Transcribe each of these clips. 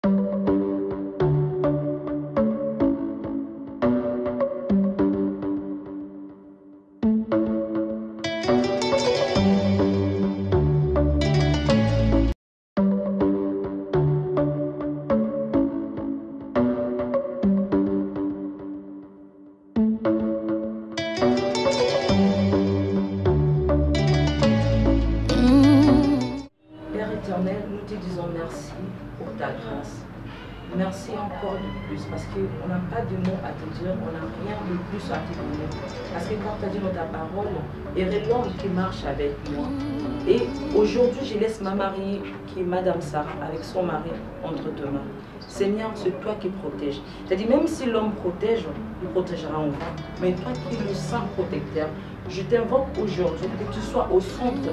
Nous te disons merci pour ta grâce. Merci encore de plus parce qu'on n'a pas de mots à te dire, on n'a rien de plus à te donner. Parce que quand tu as dit dans ta parole, il y a l'homme qui marche avec moi. Et aujourd'hui, je laisse ma mariée, qui est Madame Sarah, avec son mari entre tes mains. Seigneur, c'est toi qui protèges. C'est-à-dire, même si l'homme protège, il protégera en vain. Mais toi qui es le saint protecteur, je t'invoque aujourd'hui que tu sois au centre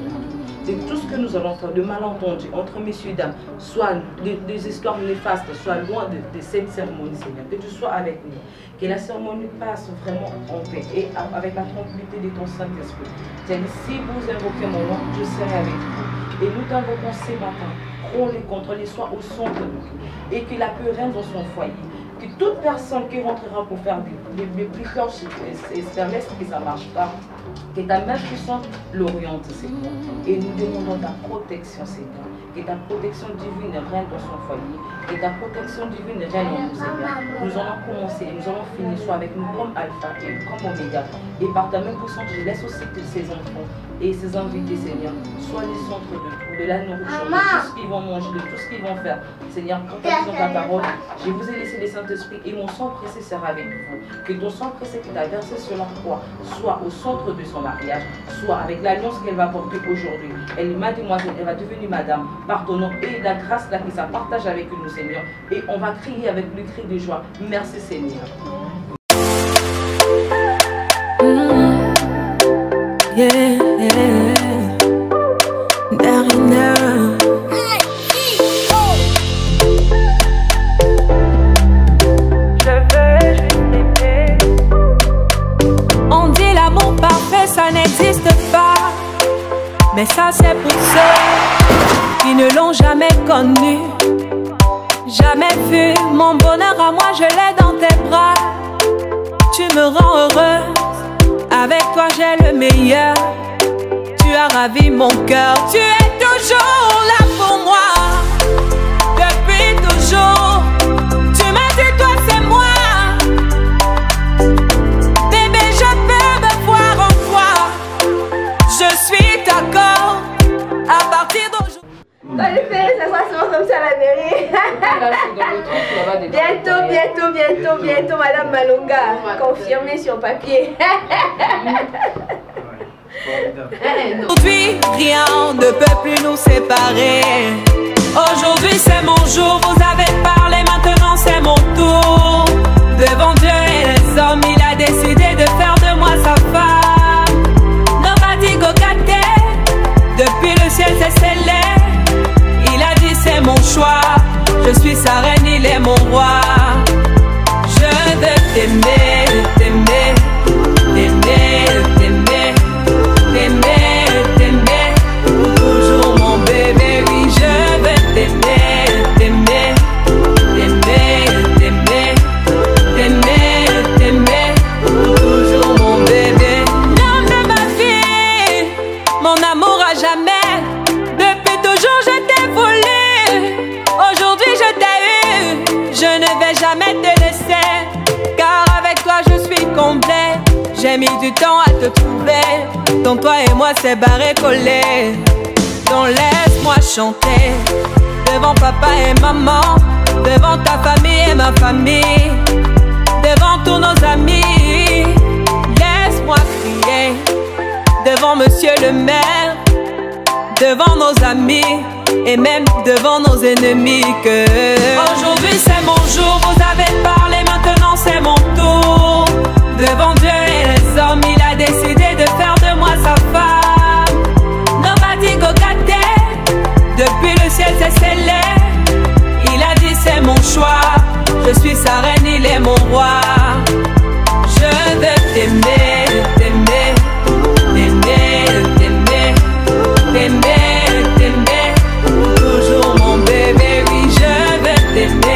de tout ce que nous allons faire, de malentendus entre messieurs et dames, soit des histoires néfastes, soit loin de cette cérémonie, Seigneur. Que tu sois avec nous. Que la cérémonie passe vraiment en paix et avec la tranquillité de ton Saint-Esprit. Si vous invoquez mon nom, je serai avec vous. Et nous t'invoquons ce matin. Prends les contrôles, sois au centre de nous. Et que la paix règne dans son foyer. Que toute personne qui rentrera pour faire des bricoles et se permettre que ça ne marche pas, que ta main puissante l'oriente, Seigneur. Et nous demandons ta protection, Seigneur. Que ta protection divine règne dans son foyer. Que ta protection divine règne en nous, Seigneur. Nous allons commencer et nous allons finir, soit avec nous comme Alpha et comme Oméga. Et par ta main puissante, je laisse aussi ces enfants et ces invités, Seigneur, sois les centres de tout, de la nourriture, de tout ce qu'ils vont manger, de tout ce qu'ils vont faire. Seigneur, quand tu as dit dans ta parole, je vous ai laissé les Saint-Esprit et mon sang pressé sera avec vous. Que ton sang pressé que tu as versé sur la croix soit au centre de son mariage, soit avec l'alliance qu'elle va porter aujourd'hui. Elle est mademoiselle, elle va devenir madame, par ton nom, et la grâce là qui ça partage avec nous, Seigneur. Et on va crier avec le cri de joie. Merci, Seigneur. On dit l'amour parfait, ça n'existe pas. Mais ça c'est pour ceux qui ne l'ont jamais connu. Jamais vu mon bonheur à moi, je l'ai dans tes bras. Tu me rends heureuse, avec toi j'ai le meilleur. Tu as ravi mon cœur, tu es toujours là pour moi. Depuis toujours, tu m'as dit toi c'est moi. Bébé, je peux me voir en toi. Je suis d'accord à partir d'aujourd'hui. Allez, fais ça sera comme ça à la mairie. Bientôt, Madame Malonga. Confirmé sur papier. Aujourd'hui, rien ne peut plus nous séparer. Aujourd'hui, c'est mon jour. Vous avez parlé, maintenant c'est mon tour. Devant Dieu et les hommes, il a décidé de faire de moi sa femme. Nobody go get it. Depuis le ciel, c'est scellé. Il a dit c'est mon choix. Je suis sa reine, il est mon roi. Je veux t'aimer, t'aimer, t'aimer, t'aimer, t'aimer, t'aimer. Toujours mon bébé, oui, je veux t'aimer, t'aimer, t'aimer, t'aimer, t'aimer, t'aimer. Toujours mon bébé. L'homme de ma vie, mon amour à jamais. Depuis toujours je t'ai voulu. Aujourd'hui je t'ai eu. Je ne vais jamais te laisser. Car avec toi je suis complet. J'ai mis du temps à te trouver. Donc toi et moi c'est barré collé. Donc laisse-moi chanter devant papa et maman, devant ta famille et ma famille, devant tous nos amis. Laisse-moi crier devant monsieur le maire, devant nos amis et même devant nos ennemis que aujourd'hui c'est mon jour. Vous avez parlé, maintenant c'est mon tour. Devant Dieu et les hommes, il a décidé de faire de moi sa femme. Nobody go get it. Depuis le ciel c'est scellé. Il a dit c'est mon choix. Je suis sa reine, il est mon roi. Je veux t'aimer, t'aimer, t'aimer, t'aimer, t'aimer, t'aimer. Toujours mon bébé, oui, je veux t'aimer.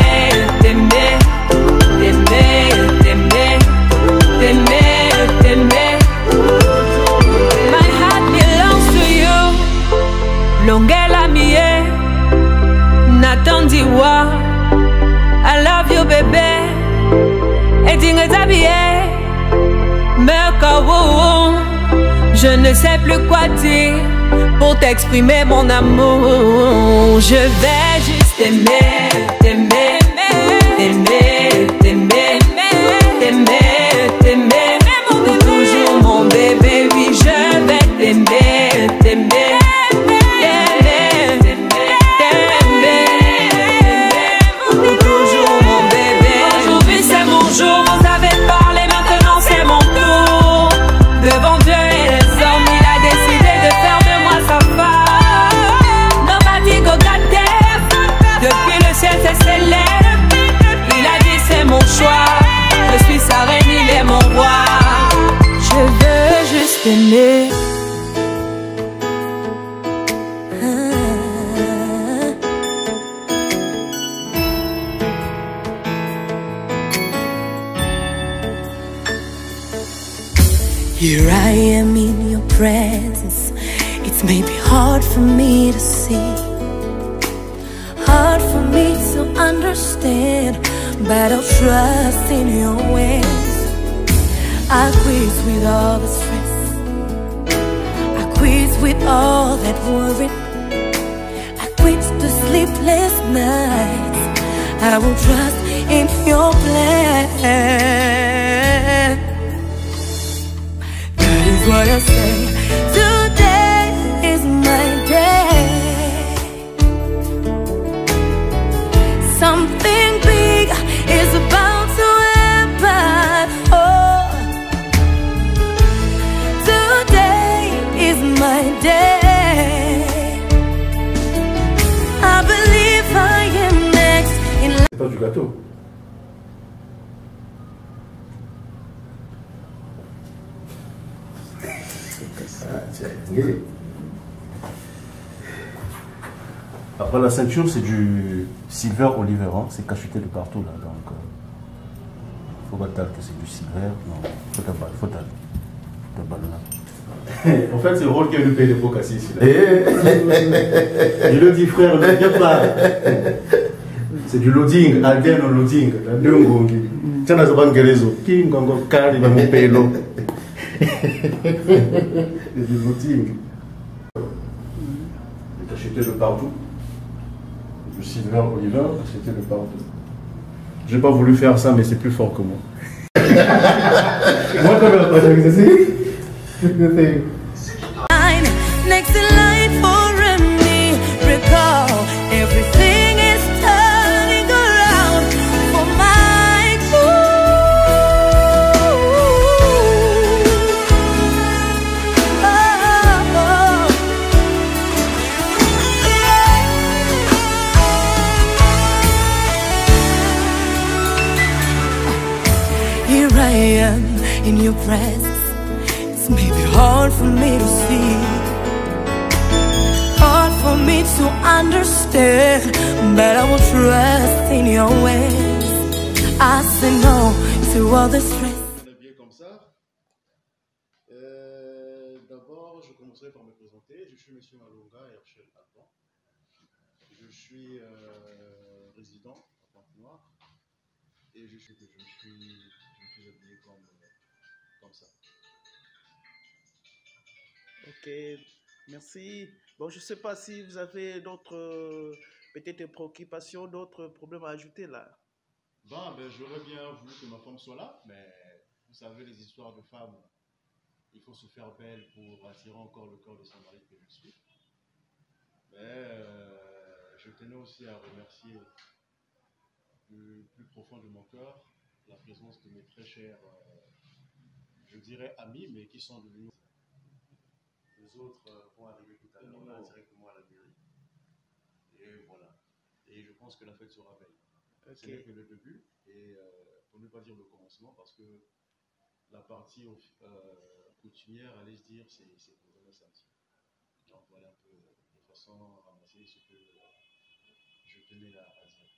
Diwa, I love you bébé. Et dingue t'habiller, me kawo. Je ne sais plus quoi dire pour t'exprimer mon amour. Je vais juste t'aimer, t'aimer, t'aimer, t'aimer, t'aimer, t'aimer. Pour toujours mon bébé, oui je vais t'aimer, t'aimer. T'aimer. Here I am in your presence. It's maybe hard for me to see, hard for me to understand, but I'll trust in your ways. I quit with all the stress, with all that worry, I quit the sleepless nights. I will trust in your plan. That is what I say. Today is my day. Something big is about to happen. Oh, today is my day. I believe I am next in line. C'est pas du gâteau. Après la ceinture, c'est du silver Oliver, hein? C'est cacheté de partout là, donc faut pas dire que c'est du silver, non, faut ta balle là. En fait, c'est le rôle qui a le pays de Bocassi ici. Je le dis frère, ne viens pas. C'est du loading, alden au loading. Tiens, la zone galezo, qui ngongo kari va mon pelo. C'est du loading. C'est acheté de partout. Du silver Oliver, acheté de partout. J'ai pas voulu faire ça, mais c'est plus fort que moi. Moi, quand même, pas c'est next in line for a miracle. Everything is turning around for my good. Oh, yeah. Here I am in your presence. It's maybe hard for me to see, hard for me to understand, but I will trust in your ways. I say no to all the stress. Comme ça. D'abord, je commencerai par me présenter. Je suis Monsieur Malonga et Herschel Alban. Je suis résident à Pointe-Noire et je suis habillé comme ça. Ok, merci. Bon, je ne sais pas si vous avez d'autres peut-être préoccupations, d'autres problèmes à ajouter là. Ben, j'aurais bien voulu que ma femme soit là, mais vous savez, les histoires de femmes, il faut se faire belle pour attirer encore le corps de son mari que je suis. Mais je tenais aussi à remercier du plus profond de mon cœur la présence de mes très chers, je dirais amis, mais qui sont devenus. Les autres vont arriver tout à l'heure, directement à la mairie. Et voilà. Et je pense que la fête sera belle. Okay. Ce n'est que le début, et pour ne pas dire le commencement, parce que la partie coutumière, allez se dire, c'est pour demain samedi. Donc voilà un peu de façon à ramasser ce que je tenais à dire.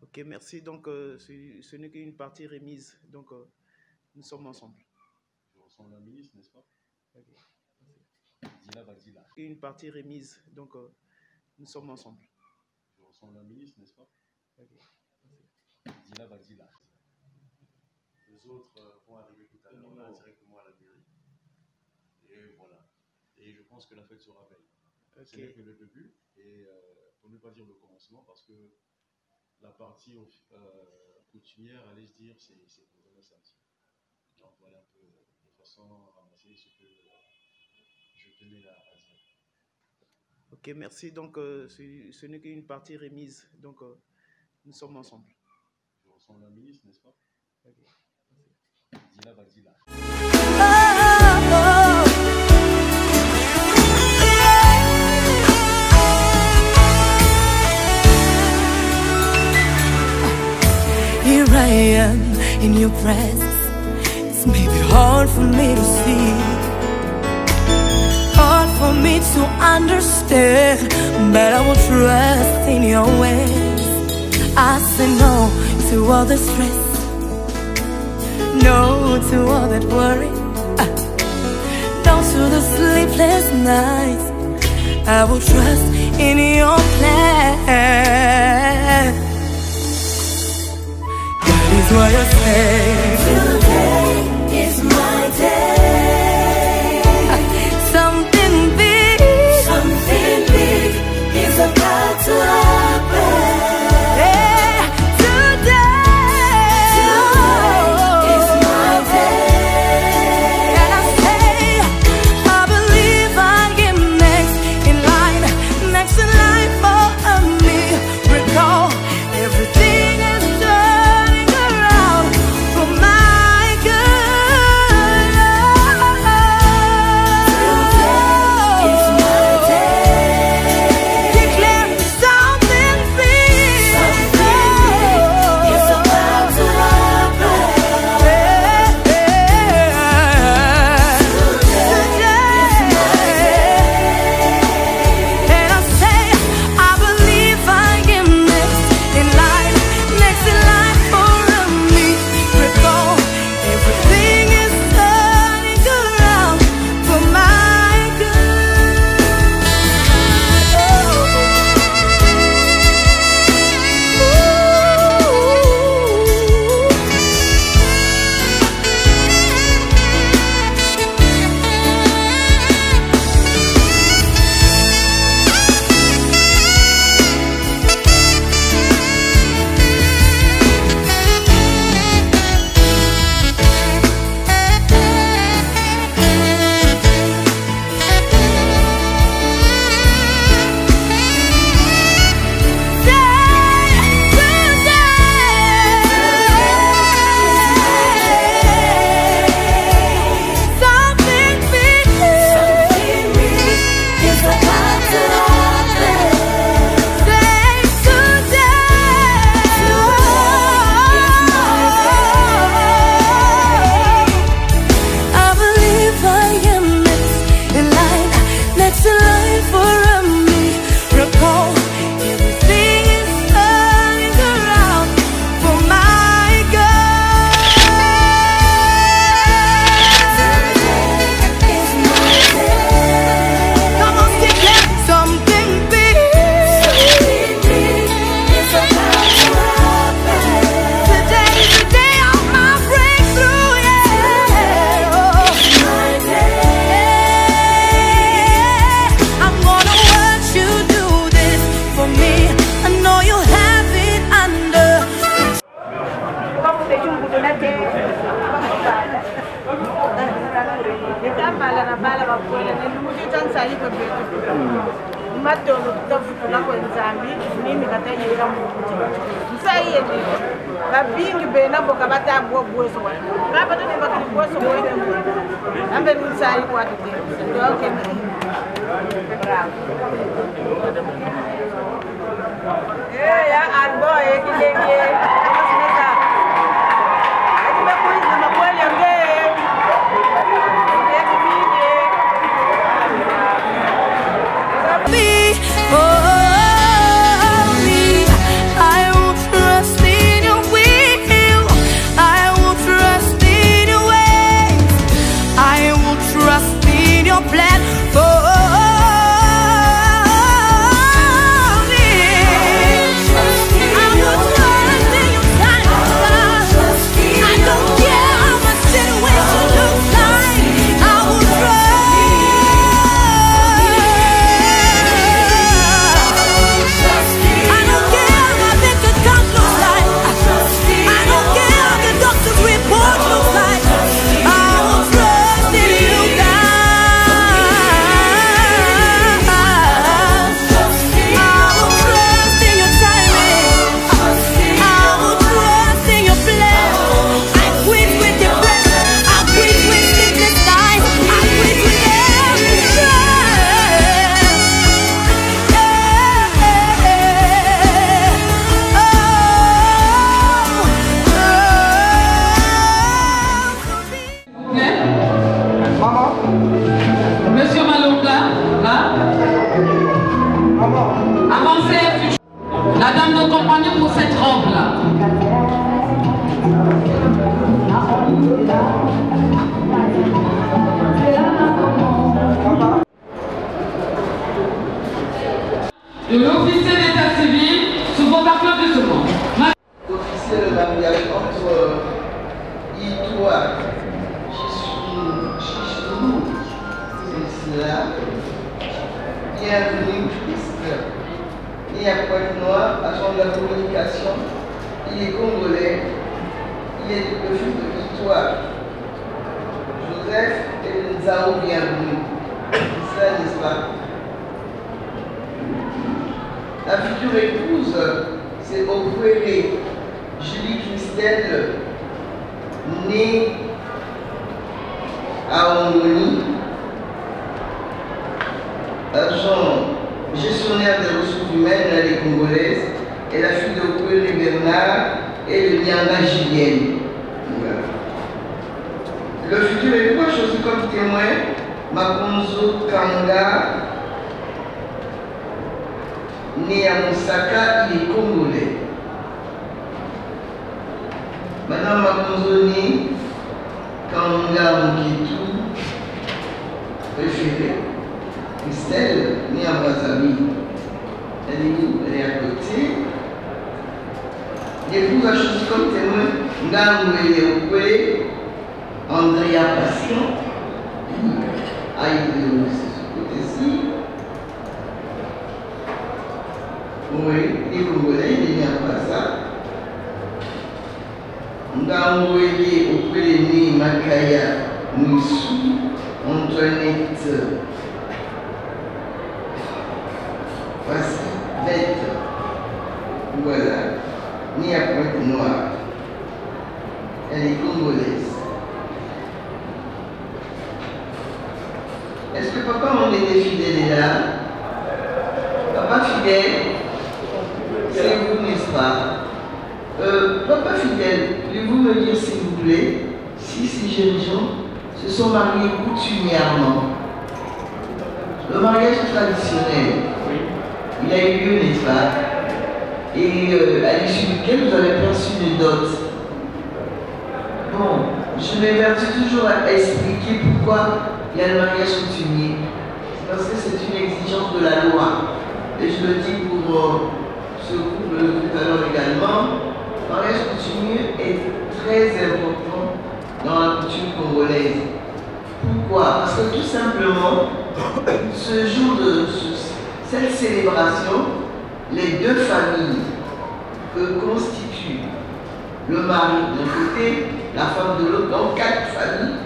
Ok, merci. Donc ce n'est qu'une partie remise. Donc nous sommes ensemble. Je ressemble à la ministre, n'est-ce pas? Okay. Dila. Une partie remise. Donc nous sommes ensemble. sent la ministre, n'est-ce pas? Dila Badila. Les autres vont arriver tout à l'heure, là, directement à la mairie. Et voilà. Et je pense que la fête sera belle. Ce n'est que le début, et pour ne pas dire le commencement, parce que la partie coutumière, allez se dire, c'est pour demain samedi. Donc voilà un peu de façon à ramasser ce que je tenais à dire. Ok, merci. Donc, ce n'est qu'une partie remise. Donc, nous sommes ensemble. Je ressens la ministre, n'est-ce pas? Dila Badila. Here I am in your presence. It's maybe hard for me to see, hard for me to understand, but I will trust in your ways. I say no to all the stress, no to all that worry, no to the sleepless nights. I will trust in your plan. That is why I say today is my day. Something big is about to happen. For me accompagner pour cette robe-là. De l'officier d'état civil sous votre club de seconde. L'officier de mariage entre Itoa, Chichou, c'est cela. Bienvenue Christ. Né à Pointe-Noire, agent de la communication. Il est congolais. Il est le fils de Itoa. Joseph et Nzao, bienvenue. C'est ça, n'est-ce pas? La future épouse, c'est Okwere Julie Christelle, née à Omoni, agent gestionnaire des ressources humaines, elle est congolaise, et la fille d'Okwere Bernard et de Nyanga Julienne. Voilà. Le futur époux, je suis comme témoin, Makonzo Kanga, né à Moussaka, il est congolais. Madame Makonzoni, Kanga Mukitu, préférée. Christelle, née à Wasabi. Elle est où? Elle est à côté. L'épouse a choisi comme témoin Ngangoué Okwe, Andrea Passion, Aïe de ce côté-ci. Oui, il est congolais, il est né à Passa. Ngangoué Okwe, Makaya Moussou, Antoinette. Voici, bête. Voilà, née à Pointe-Noire. Elle est congolaise. Est-ce que papa, mon aîné fidèle est là? Papa fidèle, c'est vous, n'est-ce pas? Papa fidèle, pouvez-vous me dire, s'il vous plaît, si ces jeunes gens se sont mariés coutumièrement? Le mariage traditionnel, il a eu lieu, n'est-ce pas? Et à l'issue duquel vous avez perçu une dot. Bon, je m'évertue toujours à expliquer pourquoi il y a le mariage coutumier. C'est parce que c'est une exigence de la loi. Et je le dis pour ce couple tout à l'heure également. Le mariage coutumier est très important dans la coutume congolaise. Pourquoi? Parce que tout simplement, ce jour de cette célébration, les deux familles que constituent le mari d'un côté, la femme de l'autre, donc 4 familles,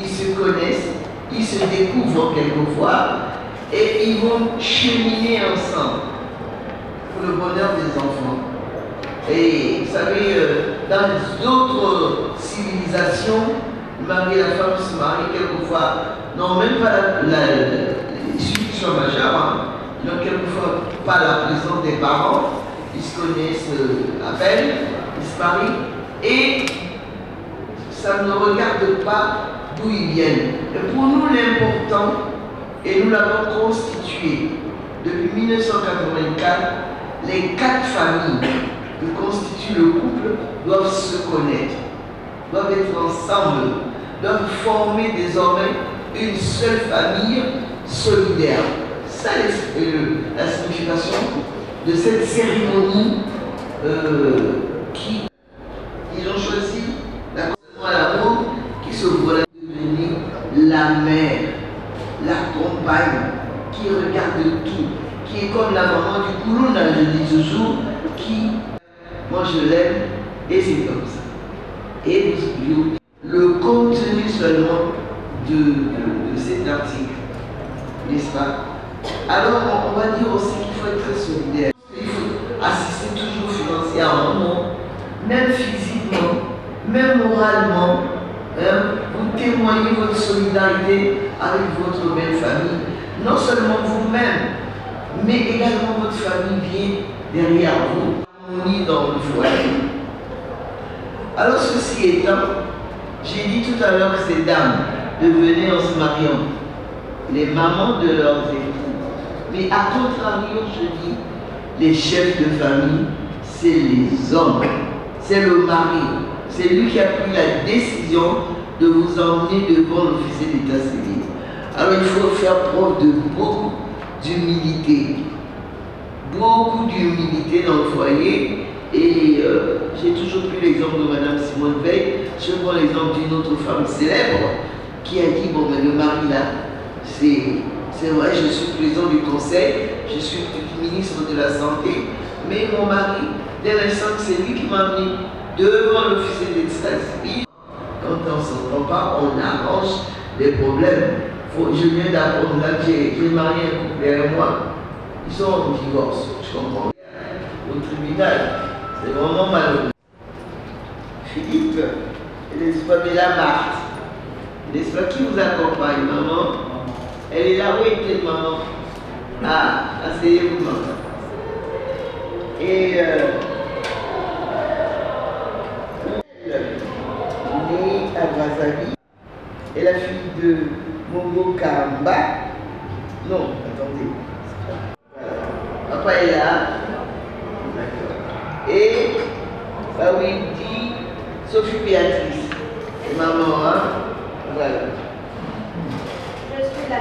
ils se connaissent, ils se découvrent quelquefois et ils vont cheminer ensemble pour le bonheur des enfants. Et vous savez, dans d'autres civilisations, le mari et la femme se marient quelquefois, non même pas celui qui soit majeur, hein. Donc, quelquefois, pas la présence des parents, ils se connaissent à peine, ils se marient, et ça ne regarde pas d'où ils viennent. Et pour nous, l'important, et nous l'avons constitué depuis 1984, les 4 familles que constitue le couple doivent se connaître, doivent être ensemble, doivent former désormais une seule famille solidaire. Ça, c'est la signification de cette cérémonie qui ils ont choisi la concernant à l'amour qui se voit devenir la mère, la compagne, qui regarde tout, qui est comme la maman du Koulouna, je dis toujours, qui, moi je l'aime, et c'est comme ça. Et le contenu seulement de cet article, n'est-ce pas? Alors on va dire aussi qu'il faut être très solidaire. Il faut assister toujours financièrement, même physiquement, même moralement. Vous témoignez votre solidarité avec votre belle famille. Non seulement vous-même, mais également votre famille vient derrière vous. Harmonie dans le foyer. Alors ceci étant, j'ai dit tout à l'heure que ces dames devenaient en se mariant les mamans de leurs époux. Mais à contrario, je dis, les chefs de famille, c'est les hommes, c'est le mari. C'est lui qui a pris la décision de vous emmener devant l'officier d'état civil. Alors il faut faire preuve de beaucoup d'humilité. Beaucoup d'humilité dans le foyer. Et j'ai toujours pris l'exemple de Madame Simone Veil. Je prends l'exemple d'une autre femme célèbre qui a dit, bon, mais le mari là, c'est vrai, je suis président du conseil, je suis ministre de la santé, mais mon mari, dès l'instant que c'est lui qui m'a amené devant l'officier d'état civil, quand on ne s'entend pas, on arrange les problèmes. Je viens d'apprendre là que j'ai marié un couple derrière moi, ils sont en divorce, je comprends bien, au tribunal, c'est vraiment malheureux. Philippe, n'est-ce pas, Bella Marthe, n'est-ce pas, qui vous accompagne, maman? Elle est là, où était maman? Ah, asseyez-vous, maman. Et née à Brazzaville, et la fille de Mongo Kamba. Non, attendez. Voilà. Papa est là. D'accord. Et bah oui, dit Sophie Béatrice. Et maman, hein? Voilà. Je suis là.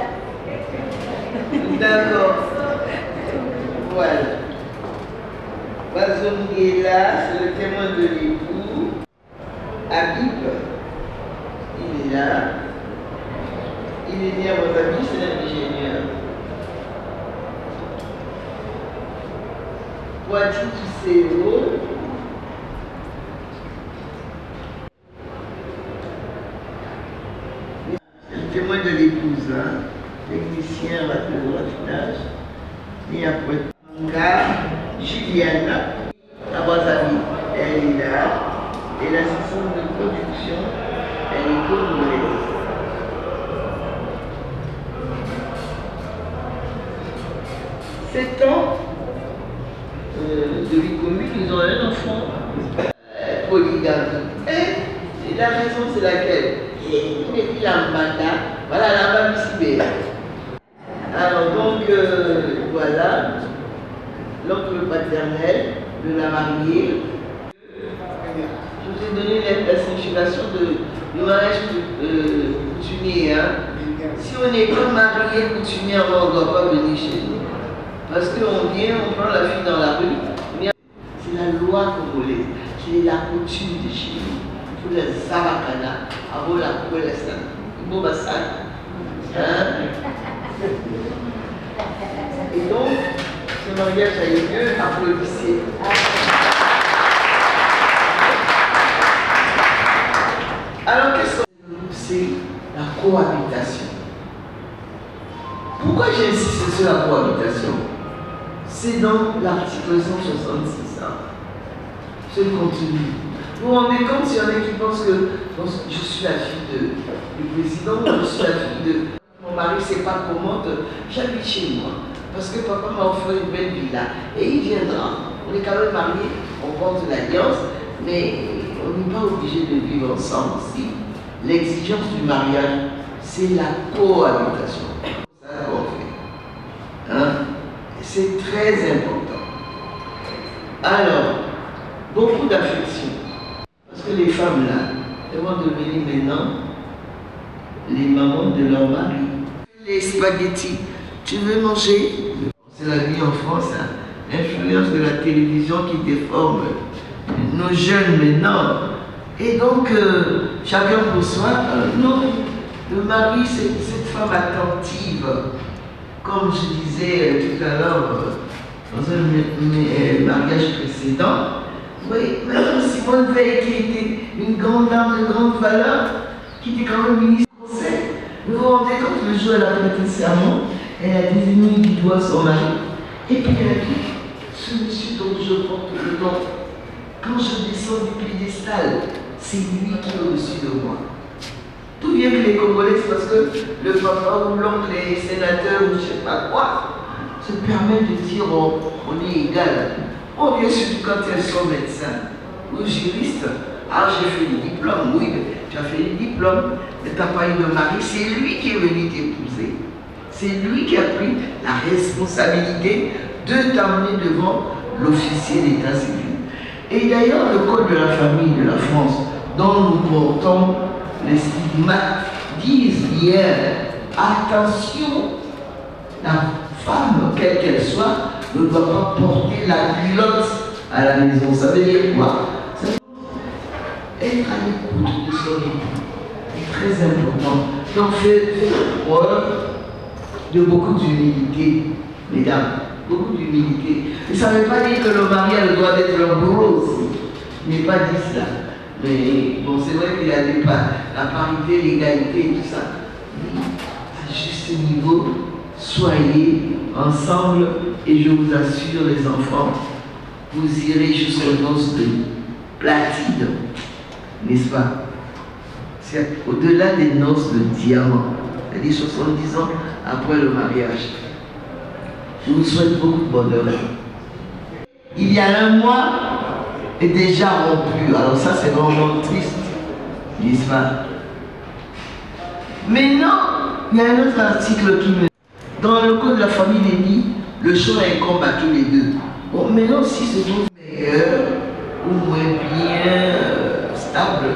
D'accord. Voilà. Bazoum est là, c'est le témoin de l'époux. Habib, il est là. Il est né à Brazzaville, c'est l'ingénieur. Poitiers Tousséo. Le témoin de l'épouse, hein? Technicien de raffinage. Et après, Juliane, à Brazzaville, elle est là. Et l'assistante de production, elle est congolaise. Sept ans de vie commune, ils ont un enfant polygame. Et la raison, c'est laquelle? Il met la mata, voilà la femme ici. Alors donc, voilà, l'oncle paternel de la mariée. Je vous ai donné la signification du mariage coutumier. Hein. Si on n'est pas marié coutumier, on ne doit pas venir chez nous. Parce qu'on vient, on prend la fille dans la rue. C'est la loi congolaise, c'est la coutume de chez nous. Pour les Zarakana, avant la Kouelestan, il faut ça. Et donc, ce mariage a eu lieu, applaudissez. Alors, qu'est-ce que c'est la cohabitation? Pourquoi j'insiste sur la cohabitation? C'est dans l'article 166, ce contenu. Vous vous rendez compte s'il y en a qui pensent que je suis la fille du président, je suis la fille de mon mari, c'est pas comment, j'habite chez moi. Parce que papa m'a offert une belle villa. Et il viendra. On est quand même mariés, on porte l'alliance, mais on n'est pas obligé de vivre ensemble aussi. L'exigence du mariage, c'est la cohabitation. C'est ça qu'on fait. Hein? C'est très important. Alors, beaucoup d'affection. Parce que les femmes là, elles vont devenir maintenant les mamans de leur mari. Les spaghettis, tu veux manger? C'est la vie en France, hein? L'influence de la télévision qui déforme nos jeunes maintenant. Et donc, chacun pour soi, non, le mari c'est cette femme attentive. Comme je disais tout à l'heure dans un mariage précédent, oui, Madame Simone Veil qui était une grande dame de grande valeur, qui était quand même ministre du Conseil. Vous vous rendez compte, le jour où elle a prêté serment, elle a désigné du doigt son mari. Et puis elle a dit, ce monsieur dont je porte le nom, quand je descends du piédestal, c'est lui qui est au-dessus de moi. Tout vient que les Congolais, c'est parce que le papa ou l'oncle est sénateur ou je ne sais pas quoi, se permet de dire oh, on est égal. Oh, bien sûr, quand elles sont médecins ou juristes, ah, j'ai fait les diplômes, oui, mais tu as fait les diplômes, mais tu n'as pas eu de mari, c'est lui qui est venu t'épouser. C'est lui qui a pris la responsabilité de t'amener devant l'officier d'état civil. Et d'ailleurs, le code de la famille de la France, dont nous portons les stigmates, disent bien, attention, la femme, quelle qu'elle soit, ne doit pas porter la culotte à la maison. Ça veut dire quoi? Ça veut dire être à l'écoute de son époux. C'est très important. Donc faites preuve de beaucoup d'humilité, mesdames. Beaucoup d'humilité. Et ça ne veut pas dire que le mariage doit être un bourreau aussi. Il n'est pas dit cela. Mais bon, c'est vrai qu'il y a des la parité, l'égalité et tout ça. Mais à juste niveau, soyez ensemble et je vous assure, les enfants, vous irez jusqu'aux noces de platine, n'est-ce pas? C'est au-delà des noces de diamant, c'est-à-dire 70 ans après le mariage. Je vous souhaite beaucoup de bonheur. Il y a un mois, est déjà rompu. Alors ça, c'est vraiment triste, n'est-ce pas? Maintenant, il y a un autre article qui me... Dans le code de la famille Léni, le choix incombe à tous les deux. Bon, maintenant, si c'est tout meilleur ou moins bien stable,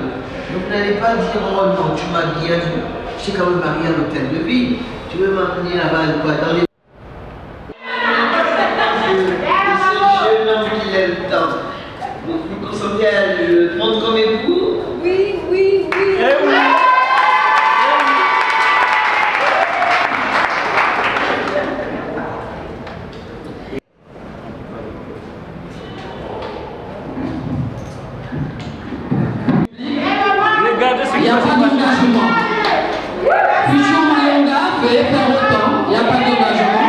vous n'allez pas dire, oh non, tu m'as bien vu. Je suis quand même marié à l'hôtel de ville. Tu veux m'amener là-bas, quoi, dans les... Vous consentez à le prendre comme époux? Oui, oui, oui. Il n'y a pas d'engagement. Monsieur Malonga, veuillez faire autant. Il n'y a pas d'engagement.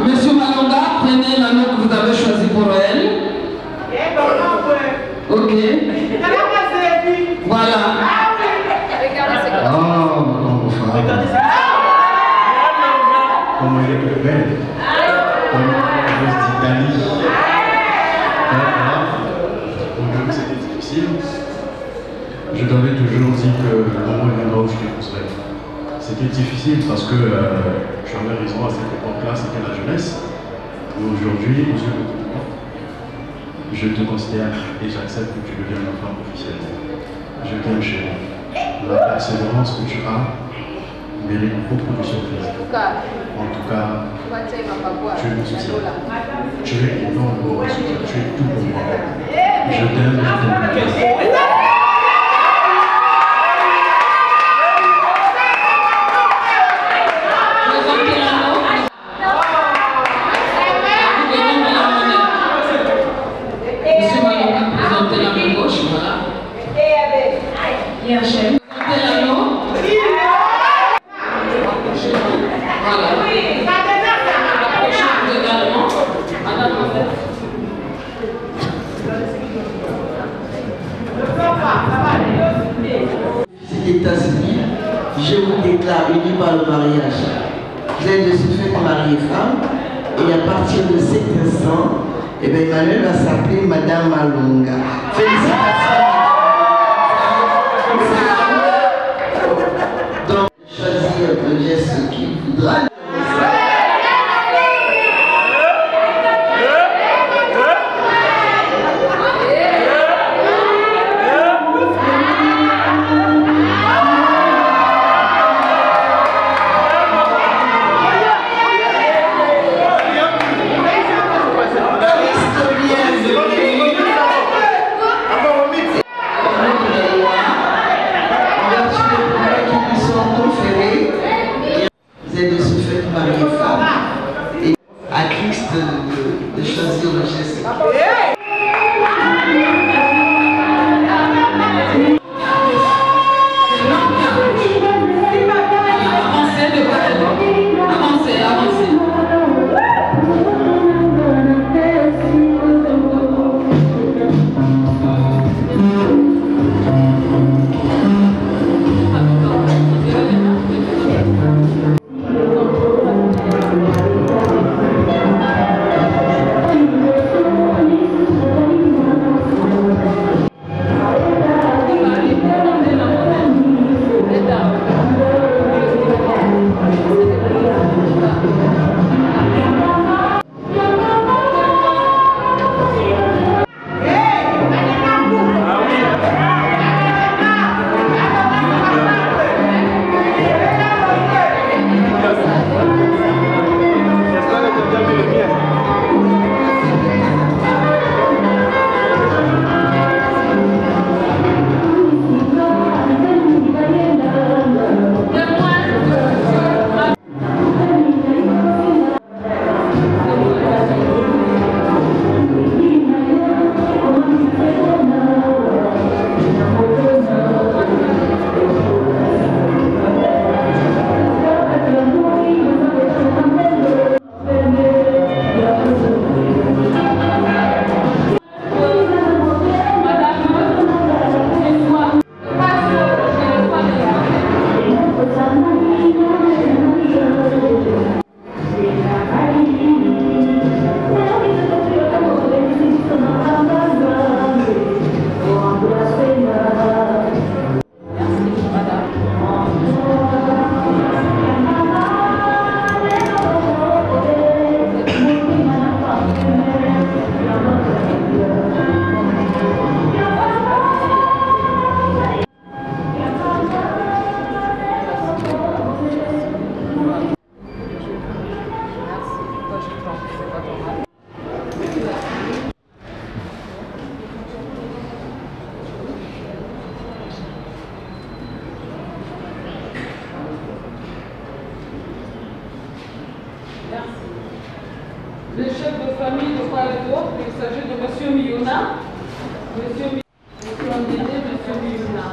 Monsieur Malonga, prenez l'anneau que vous avez choisi pour elle. Ok. Voilà. Oh, mon frère. Comment il est belle. Comme la reste d'Italie. Aujourd'hui, c'était difficile. Je t'avais toujours dit que le moment viendra où je t'épouserai. C'était difficile parce que tu avais raison, à cette époque-là, c'était la jeunesse. Mais aujourd'hui, aux yeux de tout le monde, je te considère et j'accepte que tu deviennes ma femme officiellement. Je t'aime, chérie. La persévérance que tu as mérite beaucoup de surprises. En tout cas, tu es mon soutien. Tu es énorme, tu es tout pour moi. Je t'aime, je t'aime. État civil, je vous déclare unis par le mariage. Vous êtes de ce fait mari-femme, et à partir de cet instant, eh bien, Emmanuel va s'appeler Madame Malonga. Félicitations. Donc, choisir le geste qu'il voudra. Vous êtes de ce s'agit de M. Miouna. M. Miouna.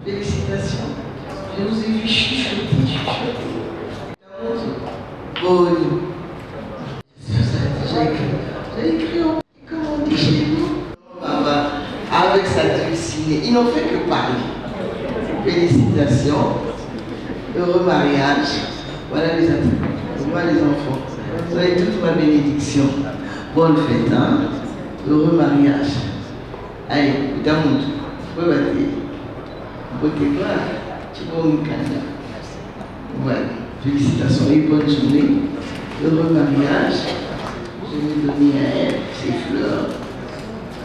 Félicitations. Je vous ai vu chuchoter. Bonne. J'ai écrit en petit, comme on dit chez nous. Papa, avec sa dulcinée, ils n'ont fait que parler. Félicitations. Heureux mariage. Voilà les attributs. Voilà les enfants. Vous avez toute ma bénédiction. Bonne fête, hein. Heureux mariage. Allez, Damoud, vous pouvez battre. Voilà, félicitations et bonne journée. Heureux mariage. Je vais donner à elle ses fleurs.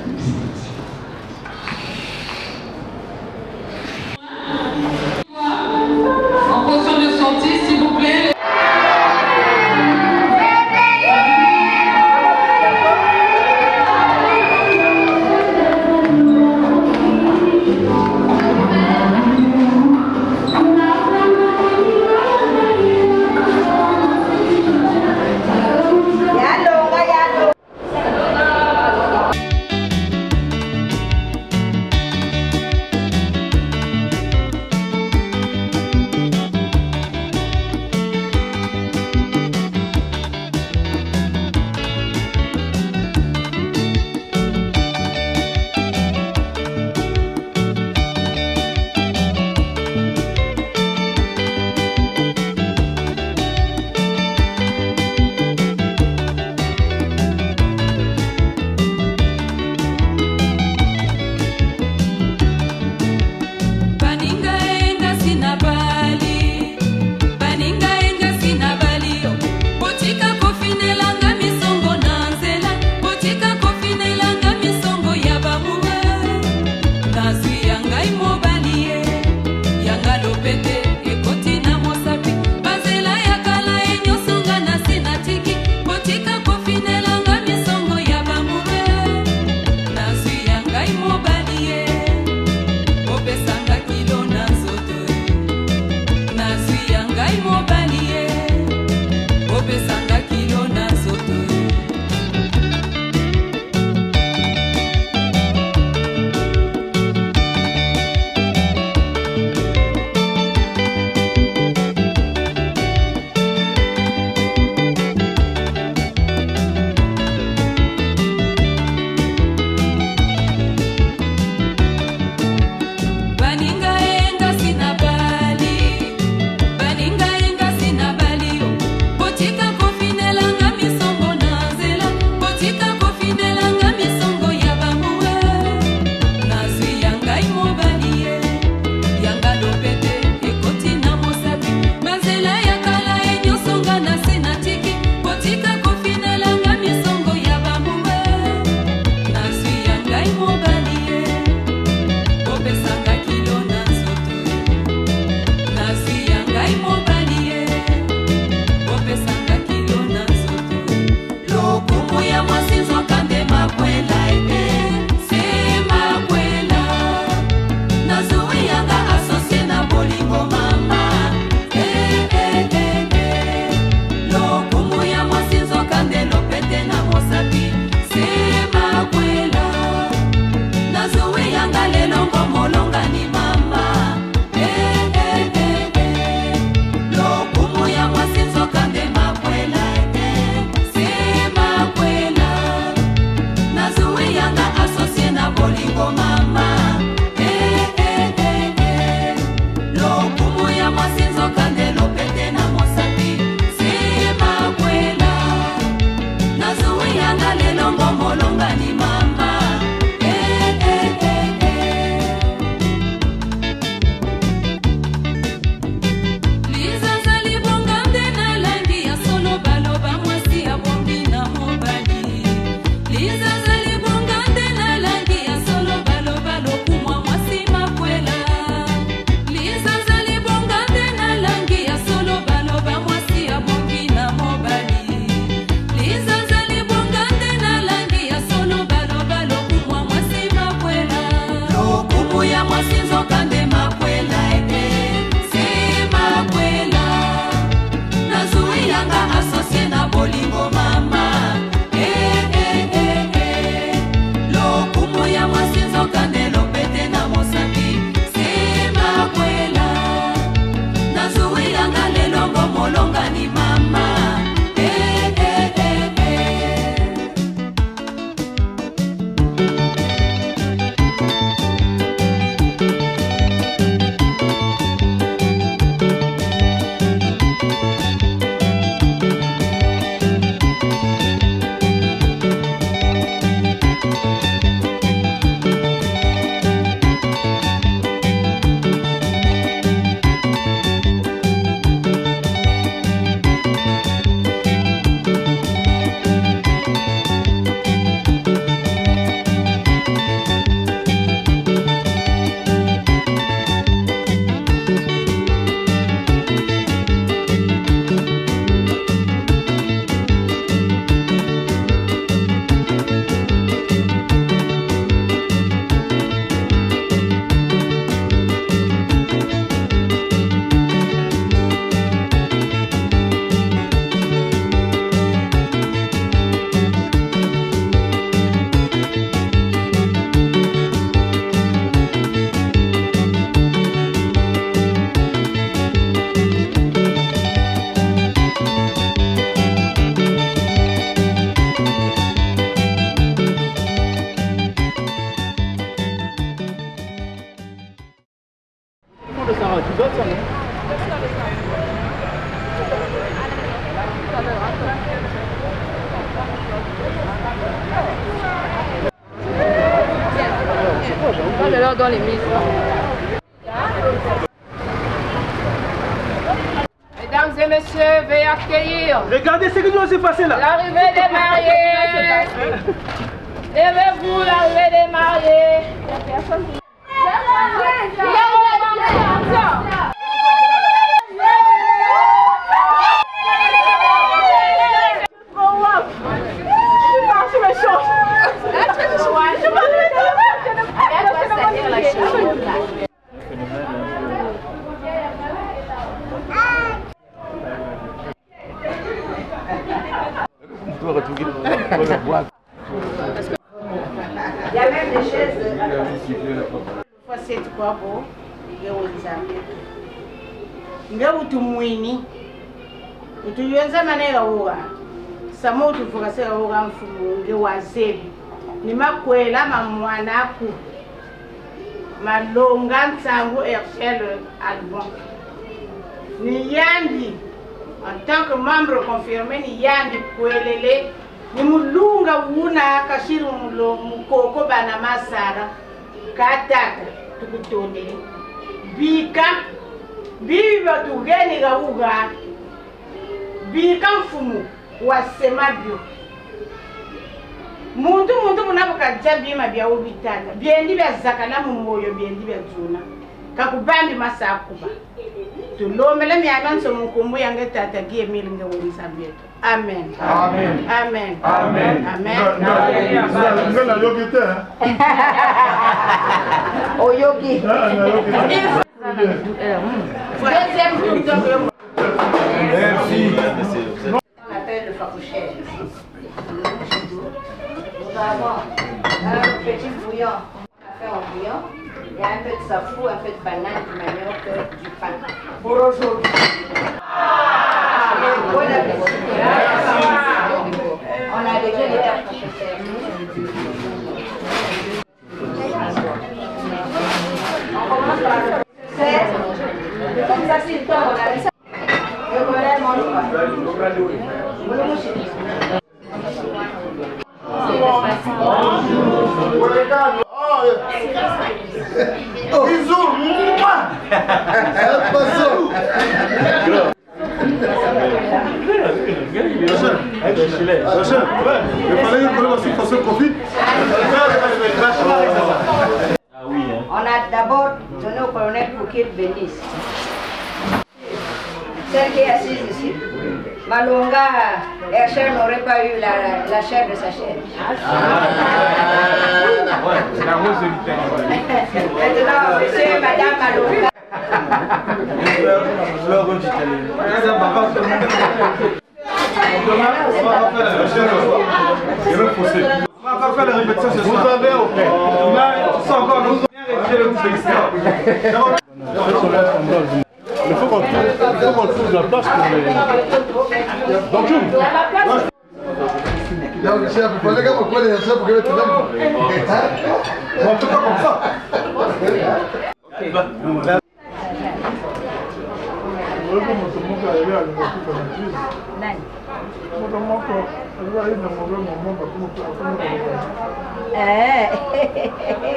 Félicitations. En position de sortie, s'il vous plaît. Nazoe yanga lelo ngomolonga Je leur donne les mises. Mesdames et messieurs, veuillez accueillir. Regardez ce qui doit se passer là. L'arrivée des mariés. Levez-vous, l'arrivée des mariés. Il y a même des chaises. C'est quoi pour nga utumwini utuyenza manera uga samo utufukaseka uga mfumunge wazebi ni makwela mamwanaku malonga nsangu Herschel Albon ni yandi en tant que membre confirmé ni yandi kwelele ni mulunga wuna kashiru mukoko bana masara kataka tukutondele bika biba tugeni gauga bika mfumu wasemabyo muntu munabuka jabima bya ubitaka byendi bya zakana mu moyo byendi bya zuna kakubambi masakuba tulomele myabanso mukumbu yange tata gie milinge wonisa byetu amen amen amen amen amen ngana yogite oyogi deuxième tour. Merci. On appelle le farouchère. Nous avons un petit bouillon. On a fait un bouillon. Il y a un peu de safou, un peu de banane, du manioc, du pain. Pour aujourd'hui. Bon appétit. On a déjà les cartes pour se faire. On commence par le comme ça, c'est le temps, on a ça. Le voilà, mange pas. On a d'abord donné au colonel pour qu'il bénisse. Celle qui est assise ici, Malonga, Herschel n'aurait pas eu la chair de sa chair. Maintenant, monsieur et madame Malonga. Vous avez au fait. Il faut qu'on trouve la place pour les... Donc, Donc, chef, il fallait qu'on prenne les chefs pour que tu l'aimes. En tout cas, comme ça. Eh